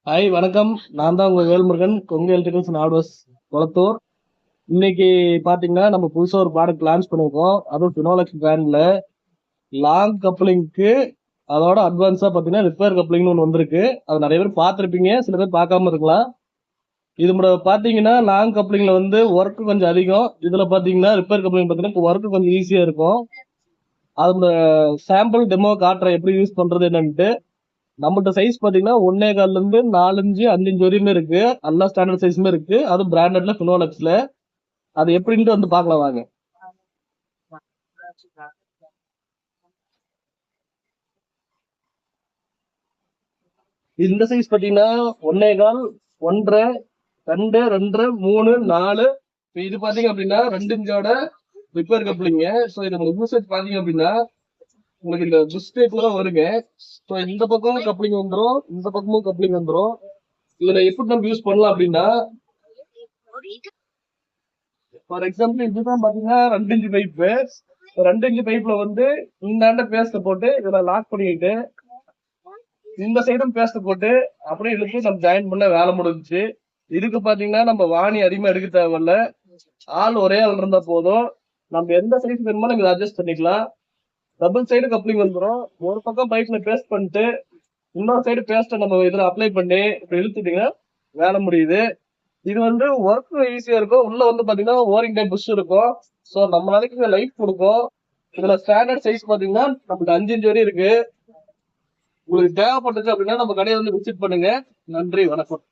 Hi வணக்கம். நான் தான் உங்க Velmurugan, Kongu electricals and hardwares Kolathur. இன்னைக்கு பாத்தீங்கன்னா நம்ம புதுசா ஒரு ப்ராடக்ட் லான்ச் பண்ணிருக்கோம். அதுவும் ஃபினோலெக்ஸ் பிராண்ட்ல லாங் கப்ளிங்க்கு அதோட அட்வான்ஸா பாத்தீங்கன்னா ரிப்பேர் கப்ளிங்னு ஒன்று வந்திருக்கு. அது நிறைய பேர் பார்த்துருப்பீங்க, சில பேர் பார்க்காம இருக்கலாம். இது பாத்தீங்கன்னா லாங் கப்ளிங்ல வந்து ஒர்க் கொஞ்சம் அதிகம். இதுல பாத்தீங்கன்னா ரிப்பேர் கப்ளிங் பாத்தீங்கன்னா ஒர்க் கொஞ்சம் ஈஸியா இருக்கும். அதோட சாம்பிள் டெமோ காட்டுறேன் எப்படி யூஸ் பண்றது என்னன்ட்டு. நம்மகிட்ட சைஸ் பாத்தீங்கன்னா 1.25 இருந்து 4 இன்ச்சு 5 இன்ச்சு வரையுமே இருக்கு. எல்லா ஸ்டாண்டர்ட் சைஸுமே இருக்கு. அதுவும் பிராண்டட்ல ஃபினோலெக்ஸ்ல. அது எப்படின்ட்டு வந்து பார்க்கலாம் வாங்க. இந்த சைஸ் பாத்தீங்கன்னா 1.25, 1.5, 2, 2.5, 3, 4. இது பாத்தீங்க அப்படின்னா 2 இன்ச்சோட ரிப்பேர் கப்ளிங்க. ஸோ இது உங்களுக்கு யூசேஜ் பாத்தீங்க அப்படின்னா உங்களுக்கு இந்த புஷ் டைப்ல தான் வருங்க. ஸோ இந்த பக்கமும் கப்ளிங் வந்துடும், இந்த பக்கமும் கப்ளிங் வந்துடும். இதுல எப்படி நம்ம யூஸ் பண்ணலாம் அப்படின்னா, ஃபார் எக்ஸாம்பிள் இதுதான் பாத்தீங்கன்னா 2 இன்ச் பைப்பு. 2 இன்ச் பைப்ல வந்து இந்தாண்ட பேஸ்ட் போட்டு இதுல லாக் பண்ணிட்டு இந்த சைடும் பேஸ்ட் போட்டு அப்படியே இழுத்து நம்ம ஜாயின் பண்ண வேலை முடிஞ்சுச்சு. இதுக்கு பாத்தீங்கன்னா நம்ம வாணி அதிகமா எடுக்க தேவையில்ல. ஆள் ஒரே ஆள் இருந்தா போதும். நம்ம எந்த சைஸ் வேணுமோ நம்ம அட்ஜஸ்ட் பண்ணிக்கலாம். டபுள் சைடு கப்ளிங் வந்துடும். ஒரு பக்கம் பைப்ல பேஸ்ட் பண்ணிட்டு இன்னொரு சைடு பேஸ்ட்டை நம்ம இதுல அப்ளை பண்ணி இப்படி இழுத்துட்டீங்கன்னா வேலை முடியுது. இது வந்து ஒர்க் ஈஸியா இருக்கும். உள்ள வந்து பாத்தீங்கன்னா ஓரிங் டைப் புஷ் இருக்கும். ஸோ நம்ம நாளைக்கு லைஃப் கொடுக்கும். இதுல ஸ்டாண்டர்ட் சைஸ் பாத்தீங்கன்னா நமக்கு 5 இன்ச் வரையும் இருக்கு. உங்களுக்கு தேவைப்பட்டுச்சு அப்படின்னா நம்ம கடையை வந்து விசிட் பண்ணுங்க. நன்றி, வணக்கம்.